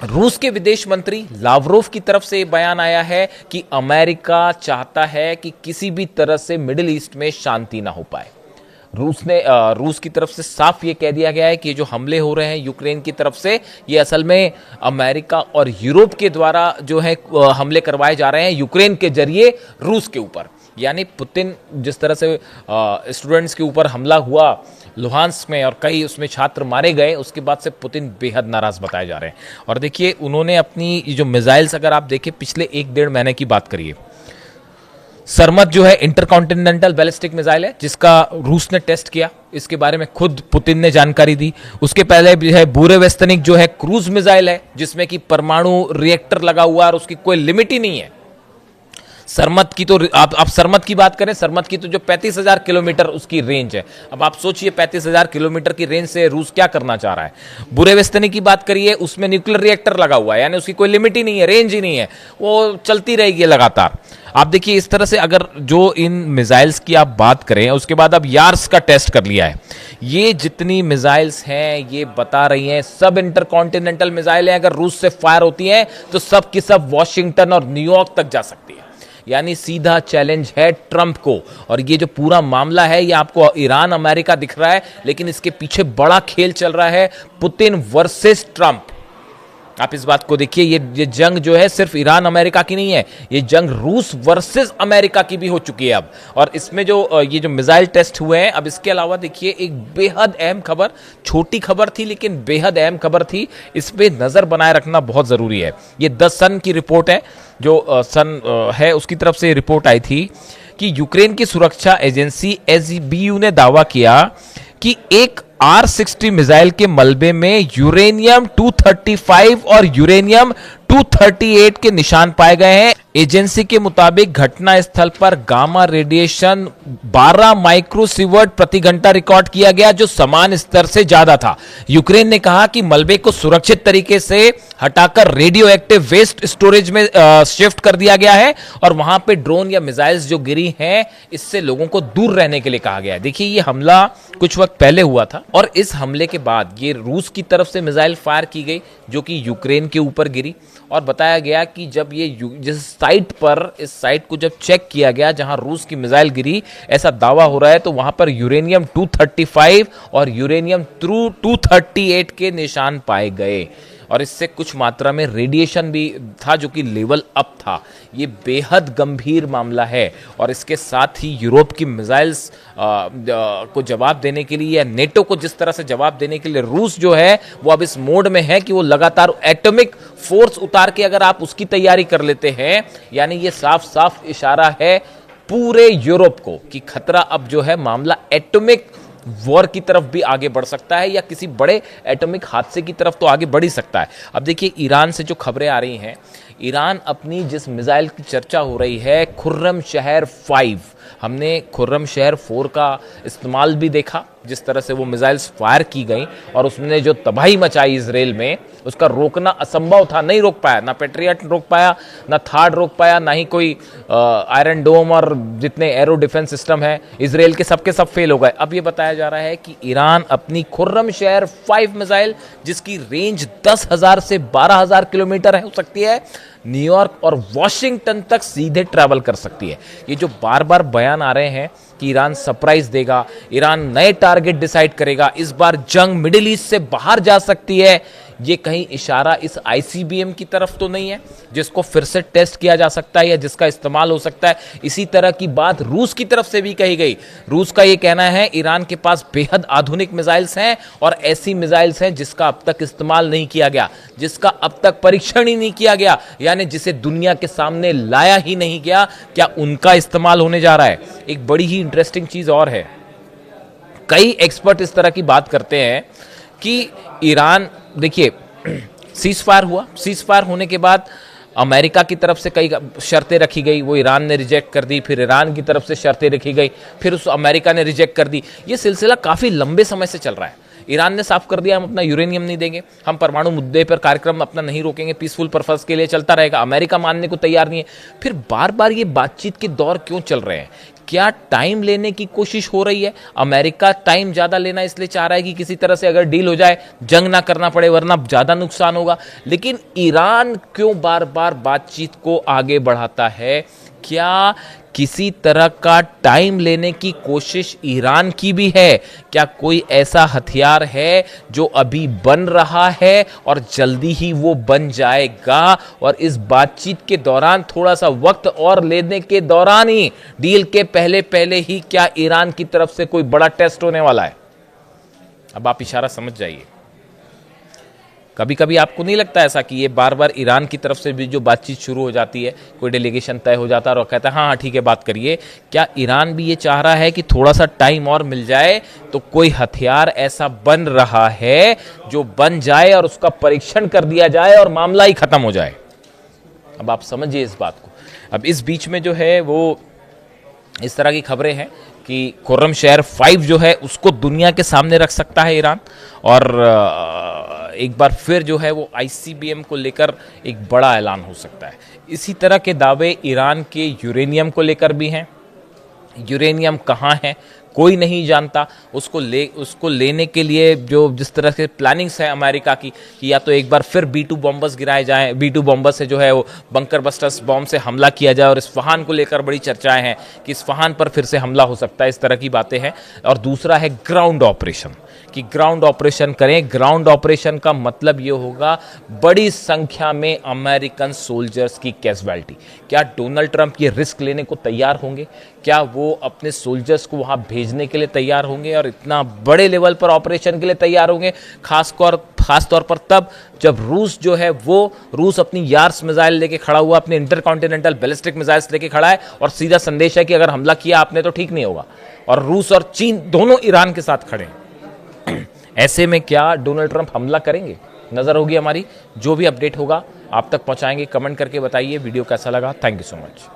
रूस के विदेश मंत्री लावरोव की तरफ से बयान आया है कि अमेरिका चाहता है कि किसी भी तरह से मिडिल ईस्ट में शांति ना हो पाए। रूस की तरफ से साफ ये कह दिया गया है कि ये जो हमले हो रहे हैं यूक्रेन की तरफ से, ये असल में अमेरिका और यूरोप के द्वारा जो है हमले करवाए जा रहे हैं यूक्रेन के जरिए रूस के ऊपर। यानी पुतिन जिस तरह से स्टूडेंट्स के ऊपर हमला हुआ लुहांस्क में और कई उसमें छात्र मारे गए, उसके बाद से पुतिन बेहद नाराज बताए जा रहे हैं। और देखिए उन्होंने अपनी जो मिसाइल्स, अगर आप देखें पिछले 1-1.5 महीने की बात करिए, सरमत जो है इंटरकॉन्टिनेंटल बैलिस्टिक मिसाइल है जिसका रूस ने टेस्ट किया, इसके बारे में खुद पुतिन ने जानकारी दी। उसके पहले भी है बुरेवेस्तनिक जो है क्रूज मिसाइल है जिसमें कि परमाणु रिएक्टर लगा हुआ है और उसकी कोई लिमिट ही नहीं है। सरमत की तो आप सरमत की बात करें, सरमत की तो जो 35,000 किलोमीटर उसकी रेंज है। अब आप सोचिए 35,000 किलोमीटर की रेंज से रूस क्या करना चाह रहा है। बुरेवेस्तनी की बात करिए, उसमें न्यूक्लियर रिएक्टर लगा हुआ है, यानी उसकी कोई लिमिट ही नहीं है, रेंज ही नहीं है, वो चलती रहेगी लगातार। आप देखिए इस तरह से अगर जो इन मिसाइल्स की आप बात करें, उसके बाद अब यार्स का टेस्ट कर लिया है। ये जितनी मिसाइल्स हैं ये बता रही हैं सब इंटरकॉन्टिनेंटल मिसाइल हैं, अगर रूस से फायर होती हैं तो सब की सब वॉशिंगटन और न्यूयॉर्क तक जा सकती है। यानी सीधा चैलेंज है ट्रंप को। और ये जो पूरा मामला है ये आपको ईरान अमेरिका दिख रहा है, लेकिन इसके पीछे बड़ा खेल चल रहा है पुतिन वर्सेस ट्रंप। आप इस बात को देखिए, ये जंग जो है सिर्फ ईरान अमेरिका की नहीं है, ये जंग रूस वर्सेस अमेरिका की भी हो चुकी है अब। और इसमें जो ये जो मिसाइल टेस्ट हुए हैं, अब इसके अलावा देखिए एक बेहद अहम खबर, छोटी खबर थी लेकिन बेहद अहम खबर थी, इस पे नजर बनाए रखना बहुत जरूरी है। ये द सन की रिपोर्ट है, जो सन है उसकी तरफ से रिपोर्ट आई थी कि यूक्रेन की सुरक्षा एजेंसी एसबीयू ने दावा किया कि एक R-60 मिसाइल के मलबे में यूरेनियम 235 और यूरेनियम 238 के निशान पाए गए हैं। एजेंसी के मुताबिक घटना स्थल पर गामा रेडिएशन 12 माइक्रोसीवर्ट प्रति घंटा रिकॉर्ड किया गया, जो समान स्तर से ज्यादा था। यूक्रेन ने कहा कि मलबे को सुरक्षित तरीके से हटाकर रेडियो एक्टिव वेस्ट स्टोरेज में शिफ्ट कर दिया गया है और वहां पे ड्रोन या मिसाइल्स जो गिरी हैं इससे लोगों को दूर रहने के लिए कहा गया है। देखिए ये हमला कुछ वक्त पहले हुआ था और इस हमले के बाद ये रूस की तरफ से मिसाइल फायर की गई जो कि यूक्रेन के ऊपर गिरी। और बताया गया कि जब ये जिस साइट पर, इस साइट को जब चेक किया गया जहां रूस की मिसाइल गिरी, ऐसा दावा हो रहा है, तो वहां पर यूरेनियम 235 और यूरेनियम 238 के निशान पाए गए और इससे कुछ मात्रा में रेडिएशन भी था जो कि लेवल अप था। ये बेहद गंभीर मामला है और इसके साथ ही यूरोप की मिसाइल्स को जवाब देने के लिए या नेटो को जिस तरह से जवाब देने के लिए रूस जो है वो अब इस मोड में है कि वो लगातार एटॉमिक फोर्स उतार के अगर आप उसकी तैयारी कर लेते हैं, यानी ये साफ साफ इशारा है पूरे यूरोप को कि खतरा अब जो है मामला एटॉमिक वॉर की तरफ भी आगे बढ़ सकता है या किसी बड़े एटॉमिक हादसे की तरफ तो आगे बढ़ ही सकता है। अब देखिए ईरान से जो खबरें आ रही हैं, ईरान अपनी जिस मिसाइल की चर्चा हो रही है खुर्रम शहर 5, हमने खुर्रम शहर 4 का इस्तेमाल भी देखा, जिस तरह से वो मिसाइल्स फायर की गई और उसने जो तबाही मचाई इसराइल में, उसका रोकना असंभव था, नहीं रोक पाया, ना पेट्रियट रोक पाया, ना थार्ड रोक पाया, ना ही कोई आयरन डोम और जितने एरो डिफेंस सिस्टम है इसराइल के सब फेल हो गए। अब ये बताया जा रहा है कि ईरान अपनी खुर्रम शहर 5 मिसाइल जिसकी रेंज 10,000 से 12,000 किलोमीटर हो सकती है, न्यूयॉर्क और वॉशिंगटन तक सीधे ट्रैवल कर सकती है। ये जो बार बार बयान आ रहे हैं कि ईरान सरप्राइज देगा, ईरान नए टारगेट डिसाइड करेगा, इस बार जंग मिडिल ईस्ट से बाहर जा सकती है, ये कहीं इशारा इस आईसीबीएम की तरफ तो नहीं है जिसको फिर से टेस्ट किया जा सकता है या जिसका इस्तेमाल हो सकता है। इसी तरह की बात रूस की तरफ से भी कही गई। रूस का ये कहना है ईरान के पास बेहद आधुनिक मिसाइल्स हैं और ऐसी मिसाइल्स हैं जिसका अब तक इस्तेमाल नहीं किया गया, जिसका अब तक परीक्षण ही नहीं किया गया, यानी जिसे दुनिया के सामने लाया ही नहीं गया, क्या उनका इस्तेमाल होने जा रहा है। एक बड़ी ही इंटरेस्टिंग चीज और है, कई एक्सपर्ट इस तरह की बात करते हैं कि ईरान, देखिए सीज फायर हुआ, सीज फायर होने के बाद अमेरिका की तरफ से कई शर्तें रखी गई, वो ईरान ने रिजेक्ट कर दी, फिर ईरान की तरफ से शर्तें रखी गई, फिर उस अमेरिका ने रिजेक्ट कर दी। ये सिलसिला काफी लंबे समय से चल रहा है। ईरान ने साफ कर दिया हम अपना यूरेनियम नहीं देंगे, हम परमाणु मुद्दे पर कार्यक्रम अपना नहीं रोकेंगे, पीसफुल पर्पस के लिए चलता रहेगा। अमेरिका मानने को तैयार नहीं है। फिर बार बार ये बातचीत के दौर क्यों चल रहे हैं? क्या टाइम लेने की कोशिश हो रही है? अमेरिका टाइम ज्यादा लेना इसलिए चाह रहा है कि किसी तरह से अगर डील हो जाए, जंग ना करना पड़े, वरना ज्यादा नुकसान होगा। लेकिन ईरान क्यों बार बार बातचीत को आगे बढ़ाता है? क्या किसी तरह का टाइम लेने की कोशिश ईरान की भी है? क्या कोई ऐसा हथियार है जो अभी बन रहा है और जल्दी ही वो बन जाएगा, और इस बातचीत के दौरान थोड़ा सा वक्त और लेने के दौरान ही, डील के पहले पहले ही, क्या ईरान की तरफ से कोई बड़ा टेस्ट होने वाला है? अब आप इशारा समझ जाइए। कभी कभी आपको नहीं लगता ऐसा कि ये बार बार ईरान की तरफ से भी जो बातचीत शुरू हो जाती है, कोई डेलीगेशन तय हो जाता है और कहता है हाँ हाँ ठीक है बात करिए, क्या ईरान भी ये चाह रहा है कि थोड़ा सा टाइम और मिल जाए तो कोई हथियार ऐसा बन रहा है जो बन जाए और उसका परीक्षण कर दिया जाए और मामला ही खत्म हो जाए? अब आप समझिए इस बात को। अब इस बीच में जो है वो इस तरह की खबरें हैं कि खुर्रमशहर 5 जो है उसको दुनिया के सामने रख सकता है ईरान, और एक बार फिर जो है वो ICBM को लेकर एक बड़ा ऐलान हो सकता है। इसी तरह के दावे ईरान के यूरेनियम को लेकर भी हैं। यूरेनियम कहाँ है कोई नहीं जानता। उसको लेने के लिए जो जिस तरह से प्लानिंग्स है अमेरिका की, कि या तो एक बार फिर B2 बॉम्बर्स गिराए जाएं, B2 बॉम्बर से जो है वो बंकर बस्टर्स बॉम्ब से हमला किया जाए, और इस्फहान को लेकर बड़ी चर्चाएं हैं कि इस्फहान पर फिर से हमला हो सकता है, इस तरह की बातें हैं। और दूसरा है ग्राउंड ऑपरेशन, कि ग्राउंड ऑपरेशन करें। ग्राउंड ऑपरेशन का मतलब ये होगा बड़ी संख्या में अमेरिकन सोल्जर्स की कैजुअलिटी। क्या डोनाल्ड ट्रंप ये रिस्क लेने को तैयार होंगे? क्या वो अपने सोल्जर्स को वहां भेजने के लिए तैयार होंगे और इतना बड़े लेवल पर ऑपरेशन के लिए तैयार होंगे? खास तौर पर तब जब रूस अपनी यार्स मिसाइल लेके खड़ा हुआ, अपने इंटरकॉन्टिनेंटल बैलिस्टिक मिसाइल्स लेके खड़ा है, और सीधा संदेश है कि अगर हमला किया आपने तो ठीक नहीं होगा, और रूस और चीन दोनों ईरान के साथ खड़े हैं। ऐसे में क्या डोनाल्ड ट्रंप हमला करेंगे? नजर होगी हमारी। जो भी अपडेट होगा आप तक पहुंचाएंगे। कमेंट करके बताइए वीडियो कैसा लगा। Thank you so much.